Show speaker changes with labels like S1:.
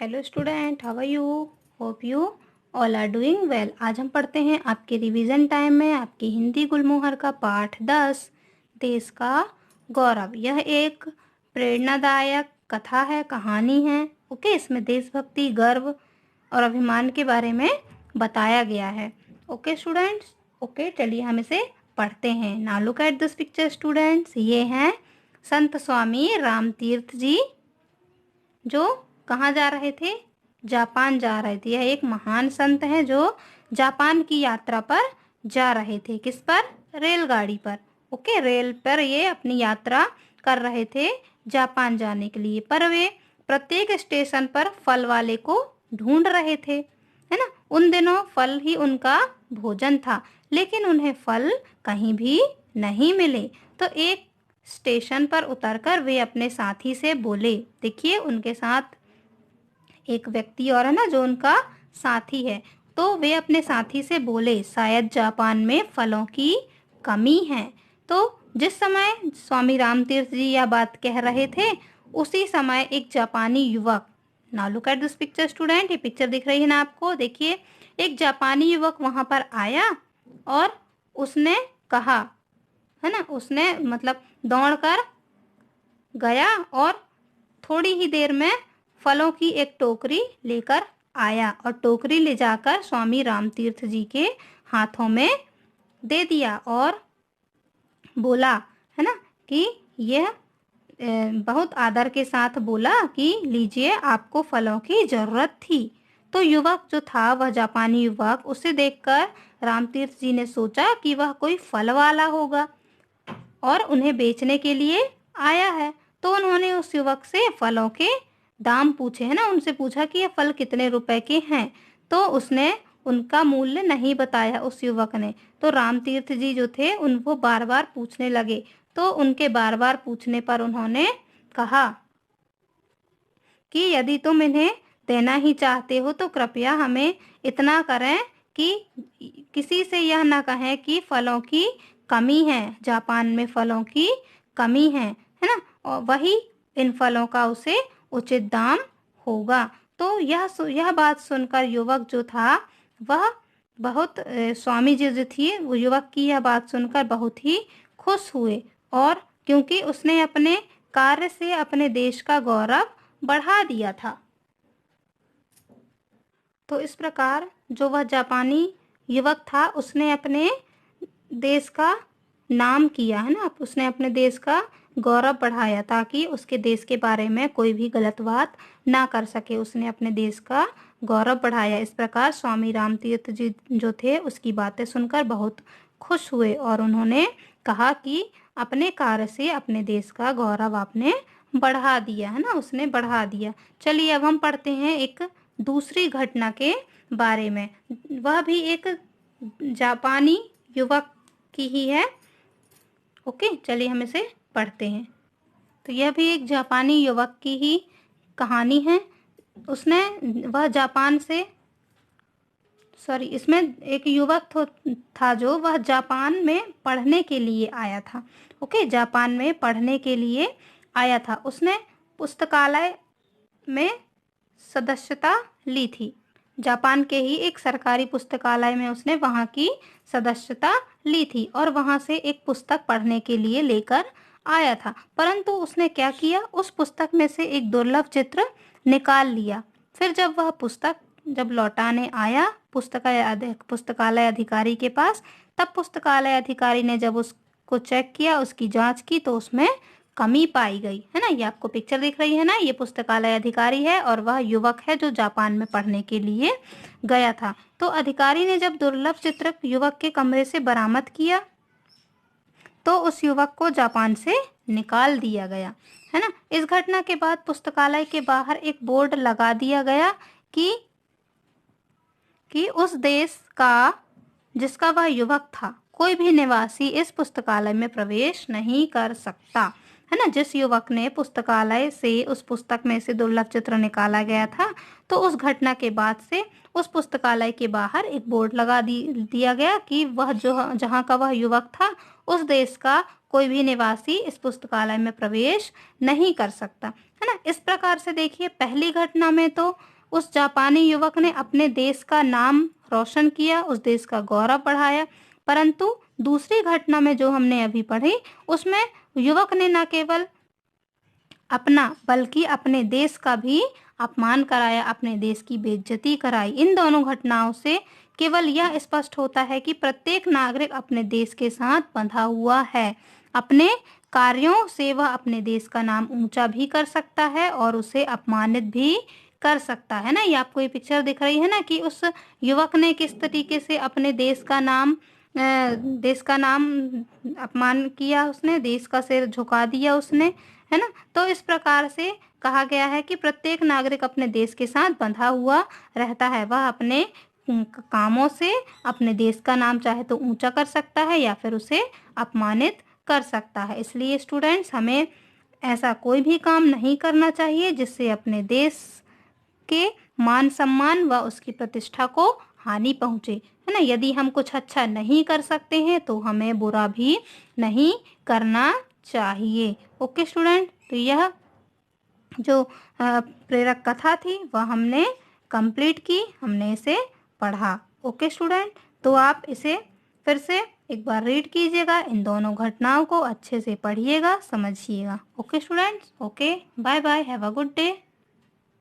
S1: Hello student, how are you? Hope you all are doing well. आज हम पढ़ते हैं आपके रिवीजन टाइम में आपकी हिंदी गुलमोहर का पाठ 10 देश का गौरव। यह एक प्रेरणादायक कथा है, कहानी है। ओके, इसमें देशभक्ति, गर्व और अभिमान के बारे में बताया गया है। ओके स्टूडेंट्स, ओके चलिए हम इसे पढ़ते हैं। Now look at this picture students. ये हैं संत स्वामी रामतीर्थ जी, जो कहाँ जा रहे थे? जापान जा रहे थे। यह एक महान संत है जो जापान की यात्रा पर जा रहे थे। किस पर? रेलगाड़ी पर। ओके, रेल पर ये अपनी यात्रा कर रहे थे जापान जाने के लिए। पर वे प्रत्येक स्टेशन पर फल वाले को ढूंढ रहे थे, है ना। उन दिनों फल ही उनका भोजन था, लेकिन उन्हें फल कहीं भी नहीं मिले। तो एक स्टेशन पर उतरकर वे अपने साथी से बोले। देखिए, उनके साथ एक व्यक्ति और है ना, जो उनका साथी है। तो वे अपने साथी से बोले, शायद जापान में फलों की कमी है। तो जिस समय स्वामी रामतीर्थ जी यह बात कह रहे थे, उसी समय एक जापानी युवक, now look at this picture student, ये पिक्चर दिख रही है ना आपको? देखिए, एक जापानी युवक वहां पर आया और उसने कहा, है ना, उसने मतलब दौड़कर गया और थोड़ी ही देर में फलों की एक टोकरी लेकर आया और टोकरी ले जाकर स्वामी रामतीर्थ जी के हाथों में दे दिया और बोला, है ना, कि यह बहुत आदर के साथ बोला कि लीजिए, आपको फलों की जरूरत थी। तो युवक जो था, वह जापानी युवक, उसे देखकर रामतीर्थ जी ने सोचा कि वह कोई फल वाला होगा और उन्हें बेचने के लिए आया है। तो उन्होंने उस युवक से फलों के दाम पूछे, है ना, उनसे पूछा कि ये फल कितने रुपए के हैं। तो उसने उनका मूल्य नहीं बताया उस युवक ने। तो रामतीर्थ जी जो थे, उनको बार बार पूछने लगे। तो उनके बार बार पूछने पर उन्होंने कहा कि यदि तुम इन्हें देना ही चाहते हो तो कृपया हमें इतना करें कि किसी से यह ना कहें कि फलों की कमी है, जापान में फलों की कमी है ना, और वही इन फलों का उसे उचित दाम होगा। तो यह बात सुनकर युवक जो था, वह बहुत स्वामी जी जो थी, वो युवक की यह बात सुनकर बहुत ही खुश हुए, और क्योंकि उसने अपने कार्य से अपने देश का गौरव बढ़ा दिया था। तो इस प्रकार जो वह जापानी युवक था, उसने अपने देश का नाम किया, है ना, उसने अपने देश का गौरव बढ़ाया ताकि उसके देश के बारे में कोई भी गलत बात ना कर सके। उसने अपने देश का गौरव बढ़ाया। इस प्रकार स्वामी रामतीर्थ जी जो थे, उसकी बातें सुनकर बहुत खुश हुए और उन्होंने कहा कि अपने कार्य से अपने देश का गौरव आपने बढ़ा दिया, है ना, उसने बढ़ा दिया। चलिए अब हम पढ़ते हैं एक दूसरी घटना के बारे में। वह भी एक जापानी युवक की ही है। ओके, चलिए हम इसे पढ़ते हैं। तो यह भी एक जापानी युवक की ही कहानी है। वह जापान से, सॉरी, इसमें एक युवक था जो वह जापान में पढ़ने के लिए आया था। ओके, जापान में पढ़ने के लिए आया था। उसने पुस्तकालय में सदस्यता ली थी। जापान के ही एक सरकारी पुस्तकालय में उसने वहाँ की सदस्यता ली थी और वहाँ से एक पुस्तक पढ़ने के लिए लेकर आया था। परंतु उसने क्या किया, उस पुस्तक में से एक दुर्लभ चित्र निकाल लिया। फिर जब वह पुस्तक लौटाने आया पुस्तकालय अधिकारी के पास, तब पुस्तकालय अधिकारी ने जब उसको चेक किया, उसकी जांच की, तो उसमें कमी पाई गई, है ना। ये आपको पिक्चर दिख रही है ना, ये पुस्तकालय अधिकारी है और वह युवक है जो जापान में पढ़ने के लिए गया था। तो अधिकारी ने जब दुर्लभ चित्र युवक के कमरे से बरामद किया, तो उस युवक को जापान से निकाल दिया गया, है ना। इस घटना के बाद पुस्तकालय के बाहर एक बोर्ड लगा दिया गया कि उस देश का जिसका वह युवक था, कोई भी निवासी इस पुस्तकालय में प्रवेश नहीं कर सकता, है ना। जिस युवक ने पुस्तकालय से उस पुस्तक में से दुर्लभ चित्र निकाला गया था, तो उस घटना के बाद से उस पुस्तकालय के बाहर एक बोर्ड लगा दिया गया कि वह जो जहाँ का वह युवक था, उस देश का कोई भी निवासी इस पुस्तकालय में प्रवेश नहीं कर सकता, है ना। इस प्रकार से देखिए, पहली घटना में तो उस जापानी युवक ने अपने देश का नाम रोशन किया, उस देश का गौरव बढ़ाया। परंतु दूसरी घटना में जो हमने अभी पढ़ी, उसमें युवक ने न केवल अपना बल्कि अपने देश का भी अपमान कराया, अपने देश की बेइज्जती कराई। इन दोनों घटनाओं से केवल यह स्पष्ट होता है कि प्रत्येक नागरिक अपने देश के साथ बंधा हुआ है। अपने कार्यों से वह अपने देश का नाम ऊंचा भी कर सकता है और उसे अपमानित भी कर सकता है ना। ये आपको ये पिक्चर दिख रही है ना कि उस युवक ने किस तरीके से अपने देश का नाम अपमान किया, उसने देश का सिर झुका दिया उसने, है ना। तो इस प्रकार से कहा गया है कि प्रत्येक नागरिक अपने देश के साथ बंधा हुआ रहता है। वह अपने कामों से अपने देश का नाम चाहे तो ऊंचा कर सकता है या फिर उसे अपमानित कर सकता है। इसलिए स्टूडेंट्स, हमें ऐसा कोई भी काम नहीं करना चाहिए जिससे अपने देश के मान सम्मान व उसकी प्रतिष्ठा को हानि पहुंचे, है ना। यदि हम कुछ अच्छा नहीं कर सकते हैं तो हमें बुरा भी नहीं करना चाहिए। ओके स्टूडेंट, तो यह जो प्रेरक कथा थी वह हमने कंप्लीट की, हमने इसे पढ़ा। ओके स्टूडेंट, तो आप इसे फिर से एक बार रीड कीजिएगा, इन दोनों घटनाओं को अच्छे से पढ़िएगा, समझिएगा। Okay students, okay, bye bye, have a good day.